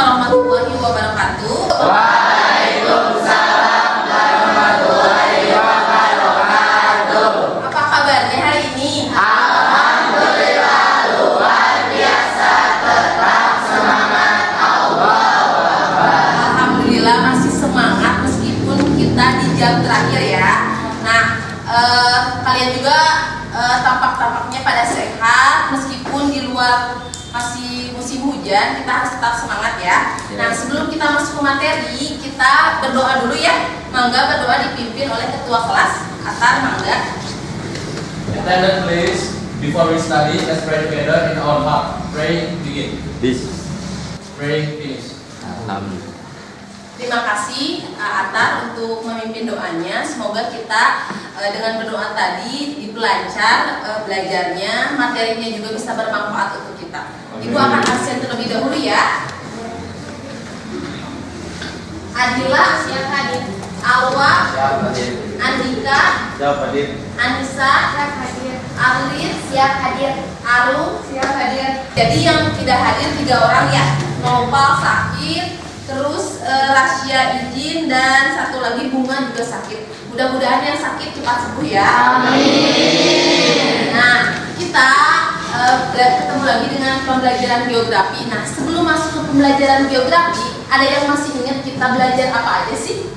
warahmatullahi wabarakatuh. Waalaikumsalam warahmatullahi wabarakatuh. Apa kabarnya hari ini? Alhamdulillah luar biasa, tetap semangat. Allahu Akbar. Alhamdulillah masih semangat meskipun kita di jam terakhir ya. Nah, kalian juga tampak-tampaknya pada sehat meskipun di luar masih musim hujan, kita harus tetap semangat ya. Nah, sebelum kita masuk ke materi, kita berdoa dulu ya. Mangga berdoa dipimpin oleh ketua kelas. Atar, mangga. Attendant please, before we study, let's pray together in our heart. Pray, begin. Pray, finish. Terima kasih Atar untuk memimpin doanya. Semoga kita dengan berdoa tadi dipelancar belajarnya, materinya juga bisa bermanfaat untuk kita. Ibu akan absen terlebih dahulu ya. Adila siap hadir. Alwa Siap hadir. Andika Siap hadir. Anissa siap hadir. Arlin siap hadir. Arum siap hadir. Jadi yang tidak hadir 3 orang ya. Nopal sakit, terus Rasya izin, dan satu lagi Bunga juga sakit. Mudah-mudahan yang sakit cepat sembuh ya. Amin. Nah, kita ketemu lagi dengan pembelajaran geografi. Nah, sebelum masuk ke pembelajaran geografi, ada yang masih ingat kita belajar apa aja sih?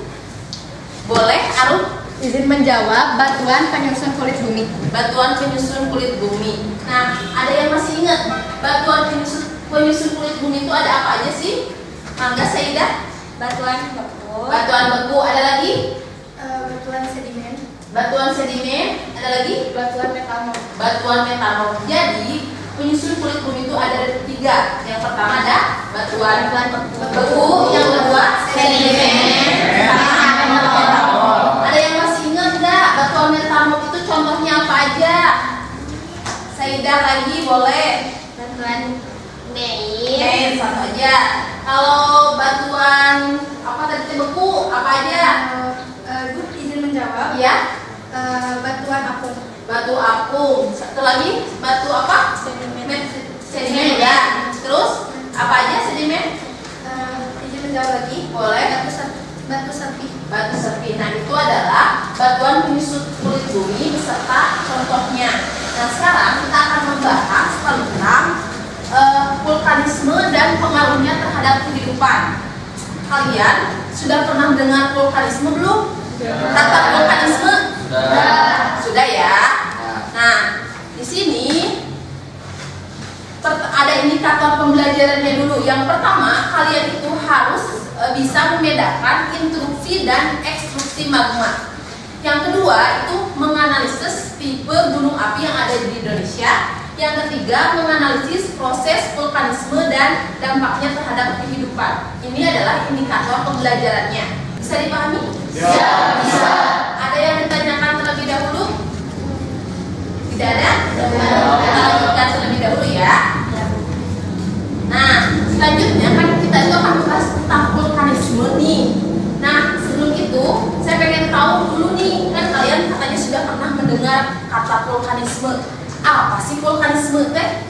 Boleh, Arum? Izin menjawab, batuan penyusun kulit bumi. Batuan penyusun kulit bumi. Nah, ada yang masih ingat batuan penyusun kulit bumi itu ada apa aja sih? Mangga Saidah. Batuan beku. Batuan beku, ada lagi? Batuan sedimen. Batuan sedimen, ada lagi? Batuan metamorf. Batuan metamorf. Jadi penyusun kulit bumi itu ada 3. Yang pertama ada batuan beku, yang kedua sedimen, sama ada metamorf. Ada yang masih ingat nggak batuan metamorf itu contohnya apa aja? Saidah lagi boleh. Batuan Main satu aja. Kalau batuan apa tadi beku apa aja? Gue izin menjawab. Ya, Batuan apung. batu apung. Satu lagi batu apa? Sedimen. Sedimen ya. Terus apa aja sedimen? Izin menjawab lagi. Boleh. Batu sapi. Batu serpi. Nah, itu adalah batuan penyusun kulit bumi beserta contohnya. Nah, sekarang kita akan membahas tentang vulkanisme dan pengaruhnya terhadap kehidupan. Kalian sudah pernah mendengar vulkanisme belum? Kata vulkanisme? Sudah ya. Nah, di sini ada indikator pembelajarannya dulu. Yang pertama, kalian itu harus bisa membedakan intruksi dan ekstruksi magma. Yang kedua, itu menganalisis tipe gunung api yang ada di Indonesia. Yang ketiga, menganalisis proses vulkanisme dan dampaknya terhadap kehidupan. Ini adalah indikator pembelajarannya. Bisa dipahami? Ya, bisa. Ada yang ditanyakan terlebih dahulu? Tidak ada? Kita lanjutkan terlebih dahulu ya. Nah, selanjutnya kan kita itu akan membahas tentang vulkanisme nih. Nah, sebelum itu saya pengen tahu dulu nih, kan kalian katanya sudah pernah mendengar kata vulkanisme. Apa sih vulkanisme teh?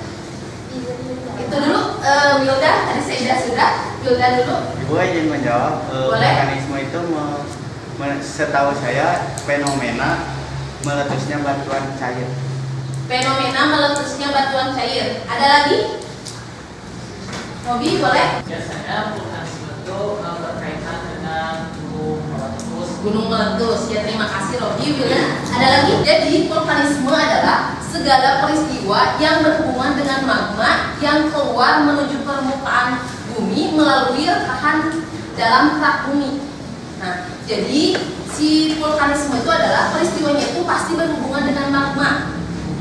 Itu dulu Wilda, tadi Saidah sudah. Wilda dulu. Ibu izin menjawab. Boleh. Vulkanisme itu setahu saya fenomena meletusnya batuan cair. Fenomena meletusnya batuan cair. Ada lagi? Robi boleh? Biasanya vulkanisme itu berkaitan dengan Gunung meletus. Ya, terima kasih Robi. Wilda, ada lagi? Jadi vulkanisme adalah segala peristiwa yang berhubungan dengan magma yang keluar menuju permukaan bumi melalui rekahan dalam kerak bumi. Nah, jadi si vulkanisme itu adalah peristiwanya itu pasti berhubungan dengan magma,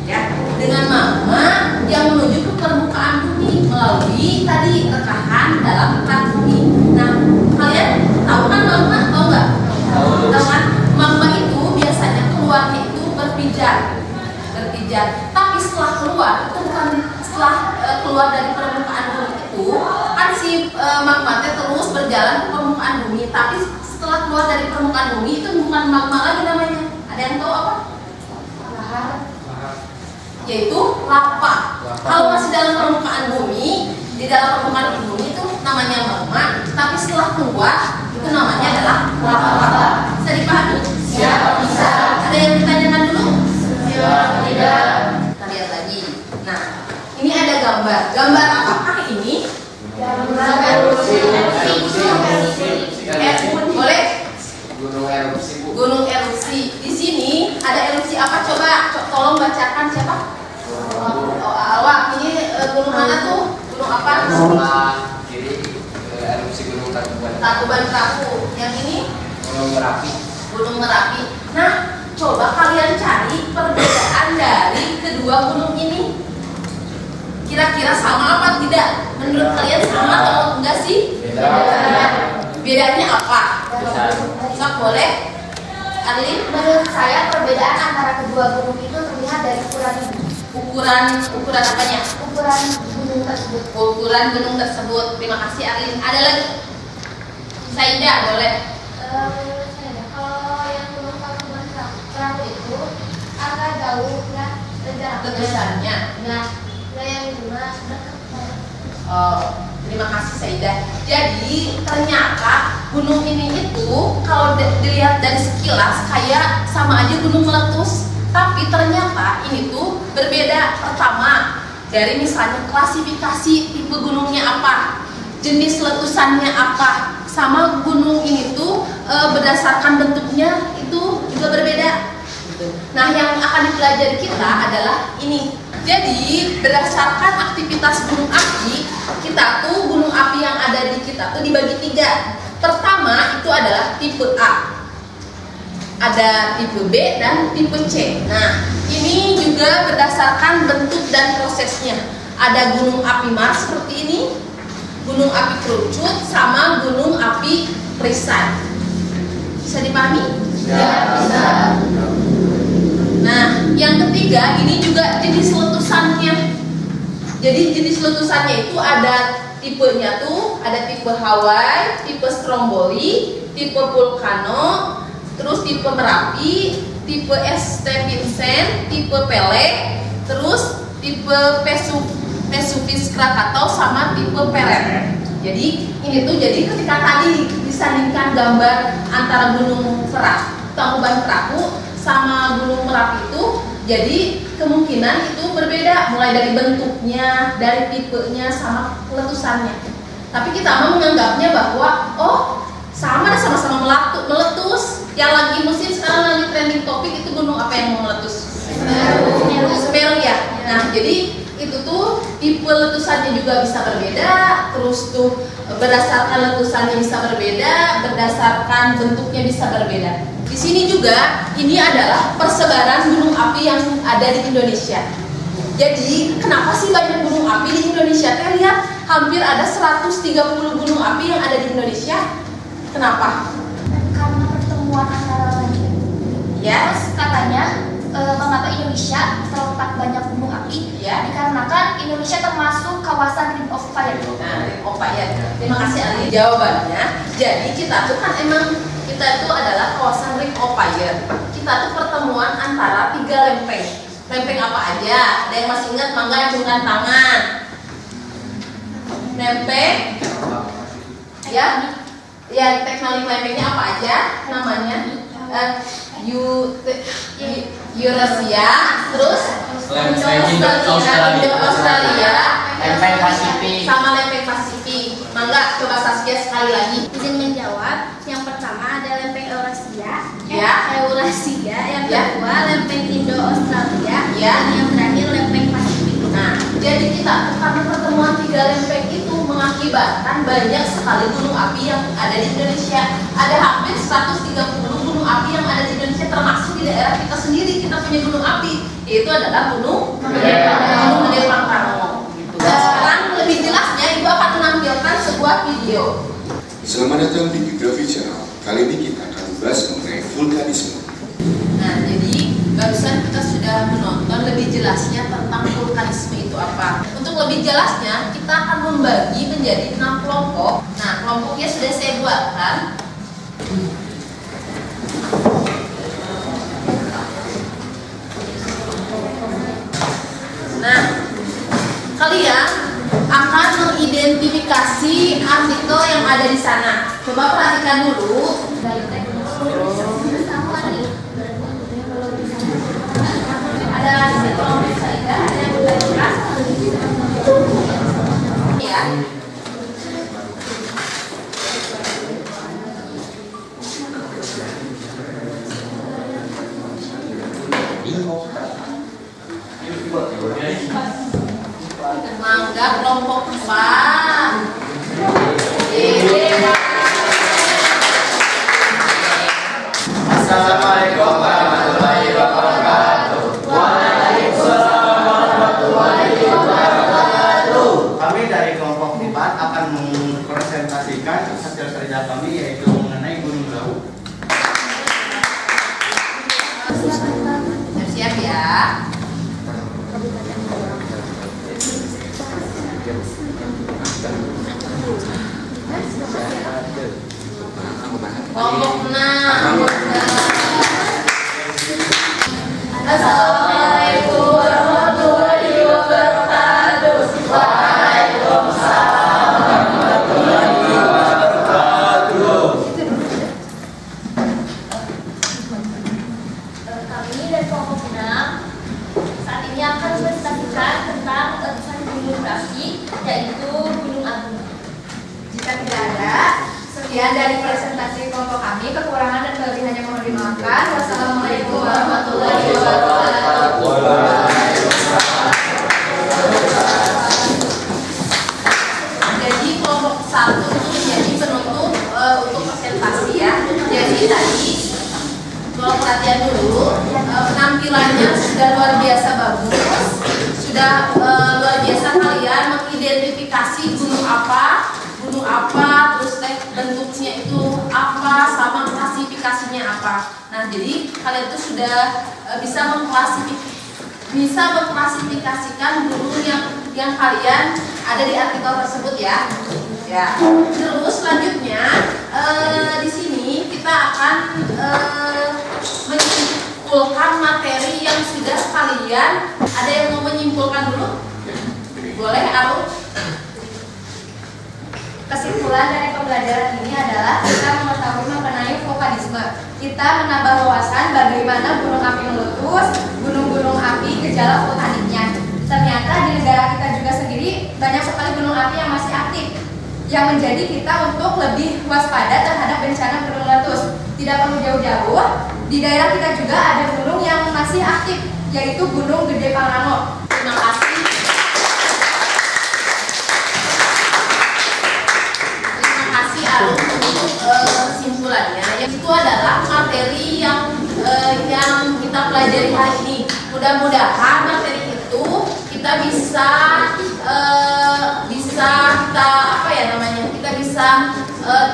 ya, dengan magma yang menuju ke permukaan bumi melalui tadi rekahan dalam kerak bumi. Nah, kalian tahu kan magma? Tahu nggak? Tahu kan? Magma itu biasanya keluarnya itu berpijar. Tapi setelah keluar itu bukan keluar dari permukaan bumi itu kan si magma terus berjalan ke permukaan bumi, tapi setelah keluar dari permukaan bumi itu bukan magma lagi namanya. Ada yang tahu apa? Lahar. Yaitu lava. Kalau masih dalam permukaan bumi, di dalam permukaan bumi itu namanya magma, tapi setelah keluar itu namanya adalah lava. Bisa dipahami? Siap, bisa. Ada yang ditanyakan dulu? Siap, tidak. Kita lihat lagi. Nah, ini ada gambar. Gambar apakah ini? Erupsi. Boleh? Gunung erupsi, Bu. Gunung erupsi. Di sini ada erupsi apa? Coba tolong bacakan siapa? Awak. Ini gunung mana tuh? Gunung apa? Sebelah kiri erupsi Gunung Tangkuban. Tangkuban Perahu. Yang ini? Gunung Merapi. Gunung Merapi. Nah, coba kalian cari perbedaan dari kedua gunung ini. Kira-kira sama apa tidak? Menurut kalian sama atau enggak sih? Bedanya apa? Sok boleh? Arlin? Menurut saya perbedaan antara kedua gunung itu terlihat dari Ukuran apanya? ukuran gunung tersebut. Ukuran gunung tersebut. Terima kasih Arlin. Ada lagi? Saida boleh? Kalau yang gunung Tangkuban Perahu itu agak jauh ya Letusannya. Nah, yang kedua Oh, terima kasih Saida. Jadi ternyata gunung ini itu kalau dilihat dari sekilas kayak sama aja gunung meletus, tapi ternyata ini tuh berbeda. Pertama, dari misalnya klasifikasi tipe gunungnya apa, jenis letusannya apa, sama gunung ini tuh berdasarkan bentuknya itu juga berbeda. Nah, yang akan dipelajari kita adalah ini. Jadi berdasarkan aktivitas gunung api, kita tuh gunung api yang ada di kita tuh dibagi 3. Pertama itu adalah tipe A, ada tipe B dan tipe C. Nah, ini juga berdasarkan bentuk dan prosesnya. Ada gunung api Mars seperti ini, gunung api kerucut, sama gunung api perisai. Bisa dipahami? Ya, bisa. Nah, yang ketiga ini juga jenis letusannya. Jadi jenis letusannya itu ada tipenya tuh, ada tipe Hawaii, tipe Stromboli, tipe Vulcano, terus tipe Merapi, tipe St. Vincent, tipe Pelé, terus tipe Vesuvius Krakatau, sama tipe Perret. Jadi ini tuh ketika tadi disandingkan gambar antara gunung Tangkuban Perahu sama gunung Merapi itu, jadi kemungkinan itu berbeda mulai dari bentuknya, dari tipenya, sama letusannya. Tapi kita mau menganggapnya bahwa sama deh, sama-sama meletus. Yang lagi musim sekarang lagi trending topik itu gunung apa yang mau meletus? Semeru ya. Nah, jadi itu tuh tipe letusannya juga bisa berbeda, terus tuh berdasarkan letusannya bisa berbeda, berdasarkan bentuknya bisa berbeda. Di sini juga ini adalah persebaran gunung api yang ada di Indonesia. Jadi kenapa sih banyak gunung api di Indonesia? Kita lihat hampir ada 130 gunung api yang ada di Indonesia. Kenapa? karena pertemuan antara langit. Ya. Terus katanya mengapa Indonesia terletak banyak gunung api? Ya. Dikarenakan Indonesia termasuk kawasan Ring of Fire. Nah, Ring of Fire. Terima kasih Ali. Jawabannya, jadi kita tuh kan kita itu adalah kawasan Ring of Fire. Kita tuh pertemuan antara 3 lempeng. Lempeng apa aja? Ada yang masih ingat? Mangga acungkan tangan. Lempeng. Ya, tektonik lempengnya apa aja? Namanya Eurasia, terus Australia, Lempeng Pasifik, sama lempeng Pasifik. Mangga, coba Saskia sekali lagi. Izin menjawab. Yang pertama ada lempeng Eurasia, Ya. yang Ya. kedua lempeng Indo-Australia, Ya. dan yang terakhir lempeng Pasifik. Nah, jadi kita karena pertemuan 3 lempeng itu mengakibatkan banyak sekali gunung api yang ada di Indonesia. Ada hampir 130 gunung api yang ada di Indonesia, termasuk di daerah kita sendiri. Kita punya gunung api, yaitu adalah Gunung Gede Pangrango. Dan sekarang lebih jelasnya Ibu akan menampilkan sebuah video. Selamat datang di Geografi Channel. Kali ini kita akan membahas mengenai vulkanisme. Nah, jadi barusan kita sudah menonton lebih jelasnya tentang vulkanisme itu apa. Untuk lebih jelasnya, kita akan membagi menjadi 6 kelompok. Nah, kelompoknya sudah saya buatkan. Nah, kalian akan mengidentifikasi artikel yang ada di sana. Coba perhatikan dulu. Ada kelompok saya, ada yang bergerak. Ya. Mangga kelompok 4. Assalamualaikum warahmatullahi wabarakatuh. Waalaikumsalam warahmatullahi wabarakatuh. Kami dari kelompok 4 akan mempresentasikan hasil kerja kami yaitu mengenai Gunung Lawu. Siap-siap ya. Kelompok 6. Assalamualaikum warahmatullahi wabarakatuh. Waalaikumsalam warahmatullahi wabarakatuh. Kami dari kelompok 6 saat ini akan mempresentasikan tentang letusan gunung berapi, yaitu Gunung Agung. Jika tidak ada, sekian dari presentasi kelompok kami. Kekurangan dan kelebihannya mohon dimaafkan. Wassalamualaikum warahmatullahi wabarakatuh. Jadi kelompok 1 itu menjadi penutup untuk presentasi ya. Jadi tadi kalau perhatian dulu, penampilannya sudah luar biasa bagus, sudah luar biasa kalian mengidentifikasi gunung apa, terus bentuknya itu apa, sama klasifikasinya apa. Nah, jadi kalian itu sudah bisa mengklasifikasikan gunung yang kalian ada di artikel tersebut ya. Ya. Terus selanjutnya di sini kita akan menyimpulkan materi yang sudah kalian. Ada yang mau menyimpulkan dulu? Boleh, Arul? Kesimpulan dari pembelajaran ini adalah kita mengetahui mengenai vulkanisme. Kita menambah wawasan bagaimana gunung api meletus, gunung-gunung api, gejala vulkaniknya. Ternyata di negara kita juga sendiri banyak sekali gunung api yang masih aktif, yang menjadi kita untuk lebih waspada terhadap bencana gunung meletus. Tidak perlu jauh-jauh, di daerah kita juga ada gunung yang masih aktif, yaitu Gunung Gede Pangrango. Terima kasih. Untuk kesimpulannya, itu adalah materi yang kita pelajari hari ini. Mudah-mudahan materi itu kita bisa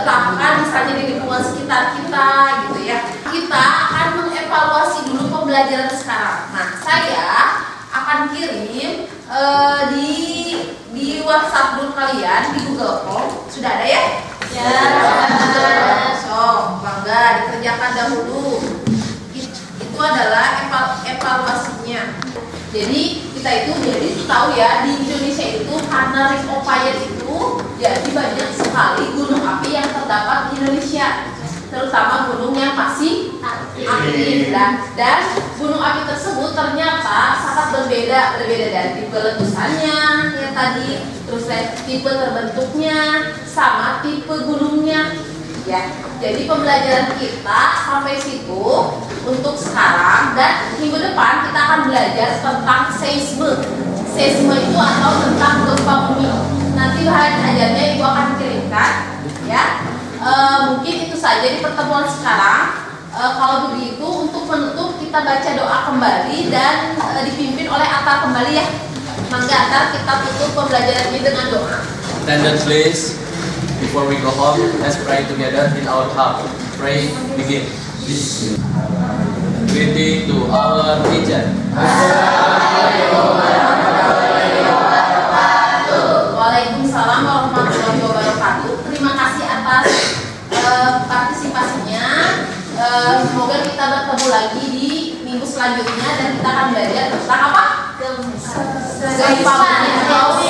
terapkan misalnya di lingkungan sekitar kita gitu ya. Kita akan mengevaluasi dulu pembelajaran sekarang. Nah, saya akan kirim di WhatsApp group kalian di Google Form. Sudah ada ya? Ya. So, bangga dikerjakan dahulu. Itu adalah evaluasinya. Jadi kita itu tahu ya, di Indonesia itu karena ring of fire itu jadi banyak sekali gunung api yang terdapat di Indonesia, terutama gunung yang masih aktif dan gunung api tersebut ternyata sangat berbeda dari tipe letusannya yang tadi, terus tipe terbentuknya sama tipe gunungnya ya. Jadi pembelajaran kita sampai situ untuk sekarang, dan minggu depan kita akan belajar tentang seisme itu atau tentang gempa bumi. Nanti bahan ajarnya ibu akan kirimkan ya. Mungkin itu saja di pertemuan sekarang. Kalau begitu untuk penutup kita baca doa kembali dan dipimpin oleh Atar kembali ya. Mangga Atar, kita tutup pembelajaran ini dengan doa. Attendance please. Before we go home, let's pray together in our heart. Pray, begin. Greeting to our teacher. Waalaikumsalam warahmatullahi wabarakatuh. Terima kasih atas partisipasinya. Semoga kita bertemu lagi di minggu selanjutnya dan kita akan belajar tentang apa? Gempa bumi.